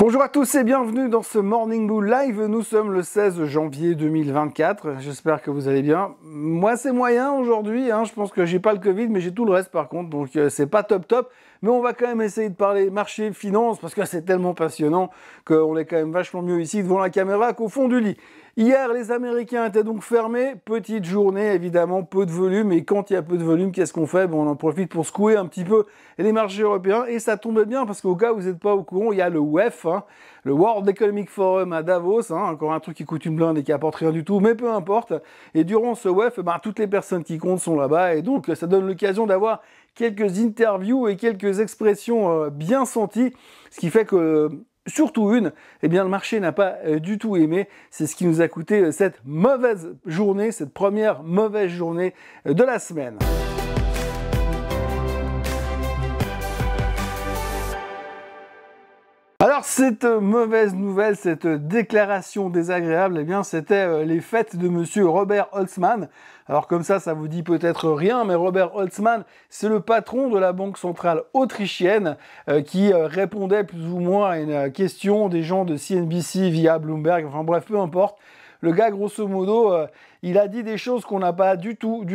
Bonjour à tous et bienvenue dans ce Morning Bull Live. Nous sommes le 16 janvier 2024. J'espère que vous allez bien. Moi, c'est moyen aujourd'hui. Je pense que j'ai pas le Covid, mais j'ai tout le reste par contre. Donc, c'est pas top. Mais on va quand même essayer de parler marché, finance, parce que c'est tellement passionnant qu'on est quand même vachement mieux ici devant la caméra qu'au fond du lit. Hier, les Américains étaient donc fermés. Petite journée, évidemment, peu de volume. Et quand il y a peu de volume, qu'est-ce qu'on fait? On en profite pour secouer un petit peu les marchés européens. Et ça tombe bien parce qu'au cas où vous n'êtes pas au courant, il y a le WEF, le World Economic Forum à Davos. Encore un truc qui coûte une blinde et qui apporte rien du tout, mais peu importe. Et durant ce WEF, toutes les personnes qui comptent sont là-bas. Et donc, ça donne l'occasion d'avoir quelques interviews et quelques expressions bien senties. Ce qui fait que... surtout une, le marché n'a pas du tout aimé. C'est ce qui nous a coûté cette mauvaise journée, cette première mauvaise journée de la semaine. Alors cette mauvaise nouvelle, cette déclaration désagréable, c'était les fêtes de monsieur Robert Holzmann. Alors comme ça vous dit peut-être rien, mais Robert Holzmann, c'est le patron de la Banque centrale autrichienne qui répondait plus ou moins à une question des gens de CNBC via Bloomberg, enfin bref, peu importe. Le gars, grosso modo, il a dit des choses qu'on n'a pas du tout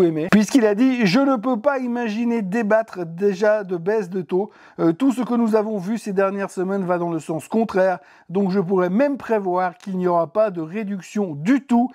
aimé. Puisqu'il a dit « Je ne peux pas imaginer débattre déjà de baisse de taux. Tout ce que nous avons vu ces dernières semaines va dans le sens contraire. Donc je pourrais même prévoir qu'il n'y aura pas de réduction du tout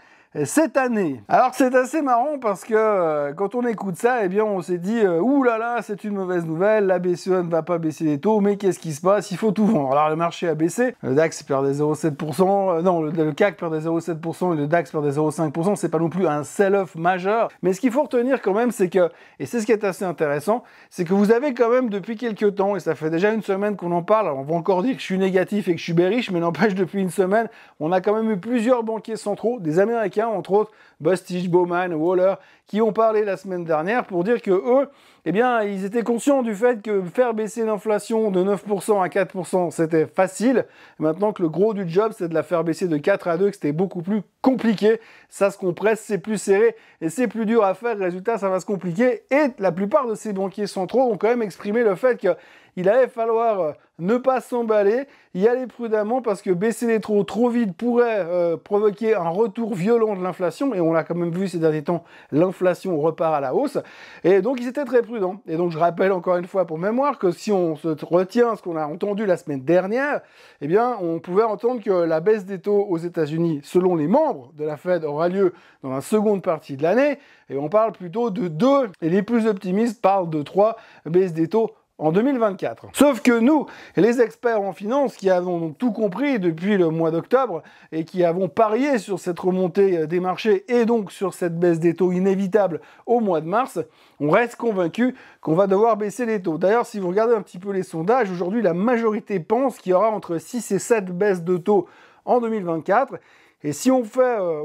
cette année. » Alors c'est assez marrant parce que quand on écoute ça, on s'est dit ouh là là, c'est une mauvaise nouvelle, la BCE ne va pas baisser les taux, mais qu'est-ce qui se passe? Il faut tout vendre. Alors le marché a baissé, le DAX perd des 0,7%, le CAC perd des 0,7% et le DAX perd des 0,5%, c'est pas non plus un sell-off majeur, mais ce qu'il faut retenir quand même, c'est que, et c'est ce qui est assez intéressant, c'est que vous avez quand même depuis quelques temps, et ça fait déjà une semaine qu'on en parle, alors on va encore dire que je suis négatif et que je suis bearish, mais n'empêche depuis une semaine, on a quand même eu plusieurs banquiers centraux, des Américains entre autres, Bostich, Bowman, Waller, qui ont parlé la semaine dernière pour dire que eux, ils étaient conscients du fait que faire baisser l'inflation de 9% à 4%, c'était facile. Maintenant que le gros du job, c'est de la faire baisser de 4 à 2, que c'était beaucoup plus compliqué. Ça se compresse, c'est plus serré et c'est plus dur à faire. Résultat, ça va se compliquer. Et la plupart de ces banquiers centraux ont quand même exprimé le fait qu'il allait falloir ne pas s'emballer, y aller prudemment parce que baisser les taux trop vite pourrait provoquer un retour violent de l'inflation. Et on l'a quand même vu ces derniers temps, l'inflation repart à la hausse. Et donc, ils étaient très prudents. Et donc, je rappelle encore une fois pour mémoire que si on se retient ce qu'on a entendu la semaine dernière, on pouvait entendre que la baisse des taux aux États-Unis, selon les membres de la Fed, aura lieu dans la seconde partie de l'année. Et on parle plutôt de 2, et les plus optimistes parlent de 3 baisses des taux en 2024. Sauf que nous, les experts en finance, qui avons donc tout compris depuis le mois d'octobre et qui avons parié sur cette remontée des marchés et donc sur cette baisse des taux inévitable au mois de mars, on reste convaincu qu'on va devoir baisser les taux. D'ailleurs, si vous regardez un petit peu les sondages, aujourd'hui, la majorité pense qu'il y aura entre 6 et 7 baisses de taux en 2024. Et si on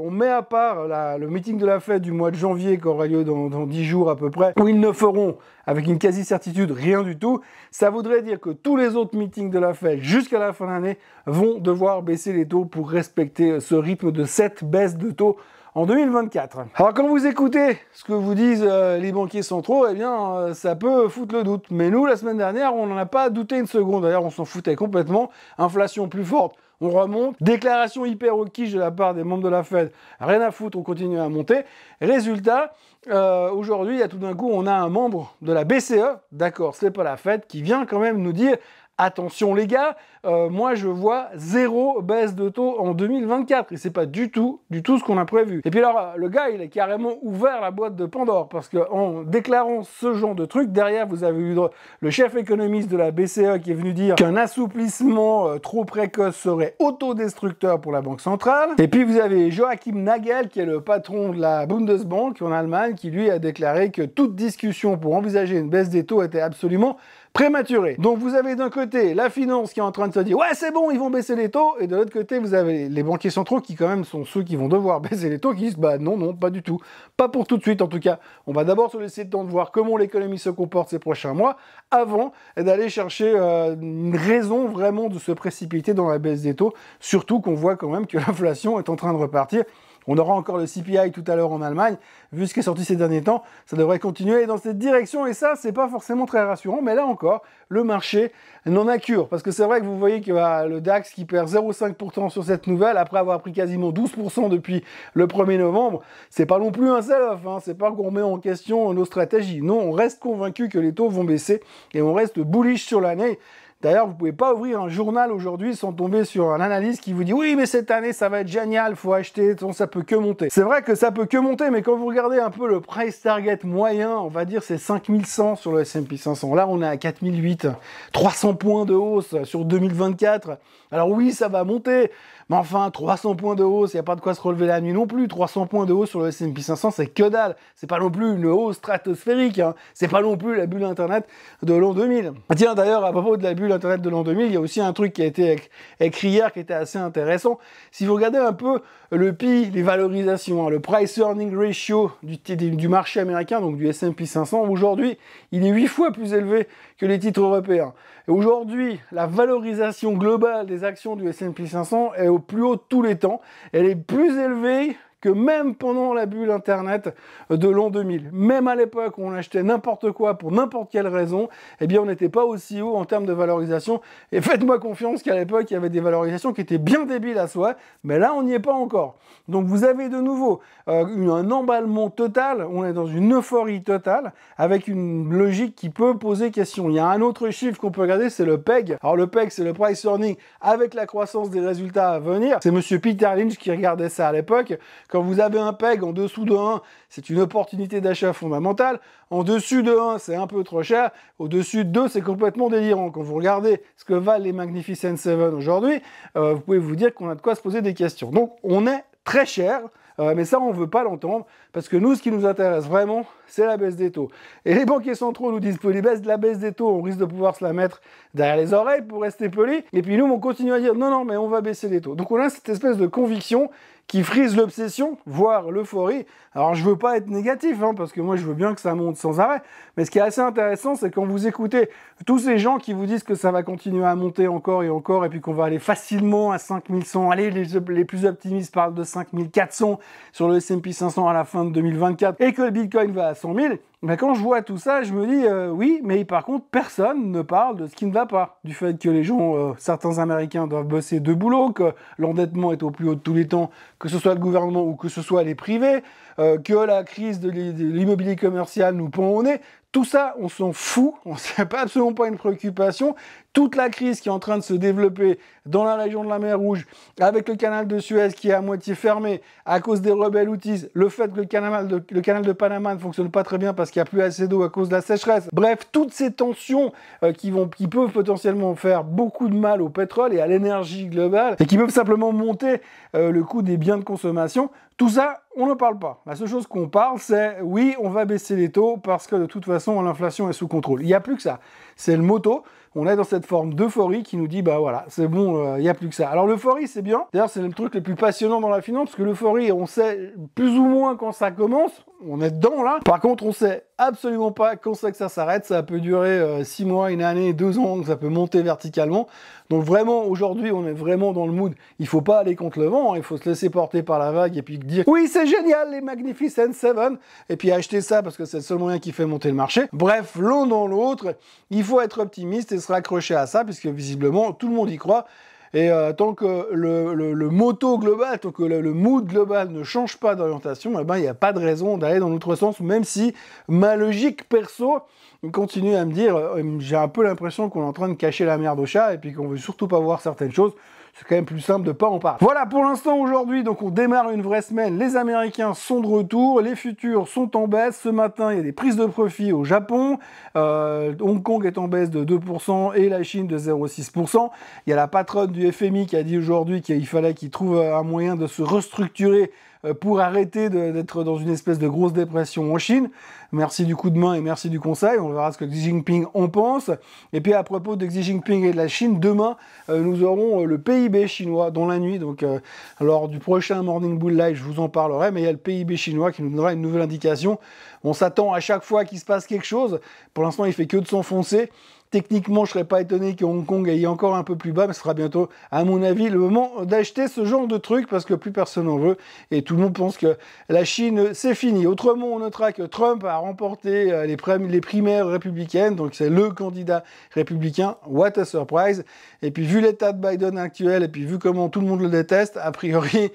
met à part le meeting de la Fed du mois de janvier qui aura lieu dans 10 jours à peu près, où ils ne feront avec une quasi-certitude rien du tout, ça voudrait dire que tous les autres meetings de la Fed jusqu'à la fin de l'année vont devoir baisser les taux pour respecter ce rythme de 7 baisses de taux en 2024. Alors quand vous écoutez ce que vous disent les banquiers centraux, ça peut foutre le doute. Mais nous, la semaine dernière, on n'en a pas douté une seconde. D'ailleurs, on s'en foutait complètement. Inflation plus forte, on remonte. Déclaration hyper hawkish de la part des membres de la Fed. Rien à foutre, on continue à monter. Résultat, aujourd'hui, tout d'un coup, on a un membre de la BCE, d'accord, c'est pas la Fed, qui vient quand même nous dire attention les gars, moi je vois 0 baisse de taux en 2024 et c'est pas du tout ce qu'on a prévu. Et puis alors le gars il a carrément ouvert la boîte de Pandore parce qu'en déclarant ce genre de truc, derrière vous avez eu le chef économiste de la BCE qui est venu dire qu'un assouplissement trop précoce serait autodestructeur pour la Banque centrale. Et puis vous avez Joachim Nagel qui est le patron de la Bundesbank en Allemagne qui lui a déclaré que toute discussion pour envisager une baisse des taux était absolument prématuré. Donc vous avez d'un côté la finance qui est en train de se dire ouais c'est bon ils vont baisser les taux et de l'autre côté vous avez les banquiers centraux qui quand même sont ceux qui vont devoir baisser les taux qui disent bah non pas du tout, pas pour tout de suite en tout cas, on va d'abord se laisser le temps de voir comment l'économie se comporte ces prochains mois avant d'aller chercher une raison vraiment de se précipiter dans la baisse des taux, surtout qu'on voit quand même que l'inflation est en train de repartir On aura encore le CPI tout à l'heure en Allemagne. Vu ce qui est sorti ces derniers temps, ça devrait continuer dans cette direction. Et ça, c'est pas forcément très rassurant. Mais là encore, le marché n'en a cure. Parce que c'est vrai que vous voyez que le DAX qui perd 0,5% sur cette nouvelle, après avoir pris quasiment 12% depuis le 1er novembre, c'est pas non plus un sell-off. Hein. C'est pas qu'on remet en question nos stratégies. Non, on reste convaincu que les taux vont baisser et on reste bullish sur l'année. D'ailleurs, vous pouvez pas ouvrir un journal aujourd'hui sans tomber sur un analyste qui vous dit « Oui, mais cette année, ça va être génial, faut acheter, ça peut que monter. » C'est vrai que ça peut que monter, mais quand vous regardez un peu le price target moyen, on va dire c'est 5100 sur le S&P 500. Là, on est à 4008, 300 points de hausse sur 2024. Alors oui, ça va monter, mais enfin, 300 points de hausse, il n'y a pas de quoi se relever la nuit non plus. 300 points de hausse sur le S&P 500, c'est que dalle. C'est pas non plus une hausse stratosphérique. Hein. C'est pas non plus la bulle Internet de l'an 2000. Tiens, d'ailleurs, à propos de la bulle Internet de l'an 2000, il y a aussi un truc qui a été écrit hier qui était assez intéressant. Si vous regardez un peu le PI, les valorisations, hein, le Price Earning Ratio du marché américain, donc du S&P 500, aujourd'hui, il est 8 fois plus élevé que les titres européens. Et aujourd'hui, la valorisation globale des actions du S&P 500 est au plus haut de tous les temps. Elle est plus élevée que même pendant la bulle Internet de l'an 2000. Même à l'époque où on achetait n'importe quoi pour n'importe quelle raison, eh bien on n'était pas aussi haut en termes de valorisation. Et faites-moi confiance qu'à l'époque, il y avait des valorisations qui étaient bien débiles à soi, mais là, on n'y est pas encore. Donc vous avez de nouveau un emballement total, on est dans une euphorie totale, avec une logique qui peut poser question. Il y a un autre chiffre qu'on peut regarder, c'est le PEG. Alors le PEG, c'est le Price Earning avec la croissance des résultats à venir. C'est monsieur Peter Lynch qui regardait ça à l'époque. Quand vous avez un PEG en dessous de 1, c'est une opportunité d'achat fondamentale. En dessus de 1, c'est un peu trop cher. Au-dessus de 2, c'est complètement délirant. Quand vous regardez ce que valent les Magnificent Seven aujourd'hui, vous pouvez vous dire qu'on a de quoi se poser des questions. Donc, on est très cher, mais ça, on ne veut pas l'entendre, parce que nous, ce qui nous intéresse vraiment, c'est la baisse des taux. Et les banquiers centraux nous disent que la baisse des taux, on risque de pouvoir se la mettre derrière les oreilles pour rester poli. Et puis nous, on continue à dire non, non, mais on va baisser les taux. Donc on a cette espèce de conviction qui frise l'obsession, voire l'euphorie. Alors je veux pas être négatif, hein, parce que moi je veux bien que ça monte sans arrêt, mais ce qui est assez intéressant, c'est quand vous écoutez tous ces gens qui vous disent que ça va continuer à monter encore, et puis qu'on va aller facilement à 5100, allez, les plus optimistes parlent de 5400 sur le S&P 500 à la fin de 2024, et que le Bitcoin va à 100 000, ben quand je vois tout ça, je me dis oui, mais par contre, personne ne parle de ce qui ne va pas. Du fait que les gens, certains Américains doivent bosser deux boulots, que l'endettement est au plus haut de tous les temps, que ce soit le gouvernement ou que ce soit les privés, que la crise de l'immobilier commercial nous pend au nez. Tout ça, on s'en fout, c'est absolument pas une préoccupation. Toute la crise qui est en train de se développer dans la région de la mer Rouge, avec le canal de Suez qui est à moitié fermé à cause des rebelles Houthis, le fait que le canal de Panama ne fonctionne pas très bien parce qu'il n'y a plus assez d'eau à cause de la sécheresse. Bref, toutes ces tensions qui peuvent potentiellement faire beaucoup de mal au pétrole et à l'énergie globale, et qui peuvent simplement monter le coût des biens de consommation, tout ça, on ne parle pas. La seule chose qu'on parle, c'est oui, on va baisser les taux parce que de toute façon, l'inflation est sous contrôle. Il n'y a plus que ça. C'est le motto. On est dans cette forme d'euphorie qui nous dit, bah voilà, c'est bon, il n'y a plus que ça. Alors l'euphorie, c'est bien. D'ailleurs, c'est le truc le plus passionnant dans la finance, parce que l'euphorie, on sait plus ou moins quand ça commence. On est dedans, là. Par contre, on sait absolument pas quand c'est que ça s'arrête. Ça peut durer 6 mois, une année, 2 ans, ça peut monter verticalement. Donc vraiment, aujourd'hui, on est vraiment dans le mood. Il faut pas aller contre le vent, hein. Il faut se laisser porter par la vague et puis dire « Oui, c'est génial, les Magnificent Seven !» et puis acheter ça parce que c'est le seul moyen qui fait monter le marché. Bref, l'un dans l'autre, il faut être optimiste et se raccrocher à ça, puisque visiblement, tout le monde y croit. Et tant que le motto global, tant que le mood global ne change pas d'orientation, eh ben, il n'y a pas de raison d'aller dans l'autre sens, même si ma logique perso continue à me dire, j'ai un peu l'impression qu'on est en train de cacher la merde au chat et puis qu'on veut surtout pas voir certaines choses. C'est quand même plus simple de pas en parler. Voilà pour l'instant aujourd'hui, donc on démarre une vraie semaine. Les Américains sont de retour, les futurs sont en baisse. Ce matin, il y a des prises de profit au Japon. Hong Kong est en baisse de 2% et la Chine de 0,6%. Il y a la patronne du FMI qui a dit aujourd'hui qu'il fallait qu'il trouve un moyen de se restructurer pour arrêter d'être dans une espèce de grosse dépression en Chine. Merci du coup de main et merci du conseil. On verra ce que Xi Jinping en pense. Et puis à propos de Xi Jinping et de la Chine, demain, nous aurons le PIB chinois dans la nuit. Donc, lors du prochain Morning Bull Live, je vous en parlerai. Mais il y a le PIB chinois qui nous donnera une nouvelle indication. On s'attend à chaque fois qu'il se passe quelque chose. Pour l'instant, il fait que de s'enfoncer. Techniquement, je serais pas étonné que Hong Kong aille encore un peu plus bas, mais ce sera bientôt, à mon avis, le moment d'acheter ce genre de truc parce que plus personne n'en veut et tout le monde pense que la Chine, c'est fini. Autrement, on notera que Trump a remporté les primaires républicaines, donc c'est le candidat républicain. What a surprise! Et puis, vu l'état de Biden actuel et puis vu comment tout le monde le déteste, a priori,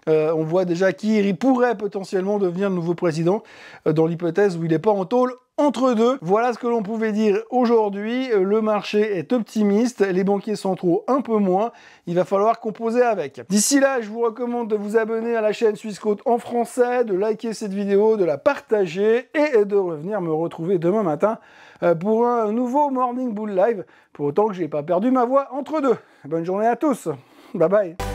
on voit déjà qui pourrait potentiellement devenir le nouveau président dans l'hypothèse où il n'est pas en tôle entre deux. Voilà ce que l'on pouvait dire aujourd'hui. Le marché est optimiste, les banquiers centraux un peu moins. Il va falloir composer avec. D'ici là, je vous recommande de vous abonner à la chaîne Swissquote en français, de liker cette vidéo, de la partager et de revenir me retrouver demain matin pour un nouveau Morning Bull Live, pour autant que je n'ai pas perdu ma voix entre deux. Bonne journée à tous. Bye bye.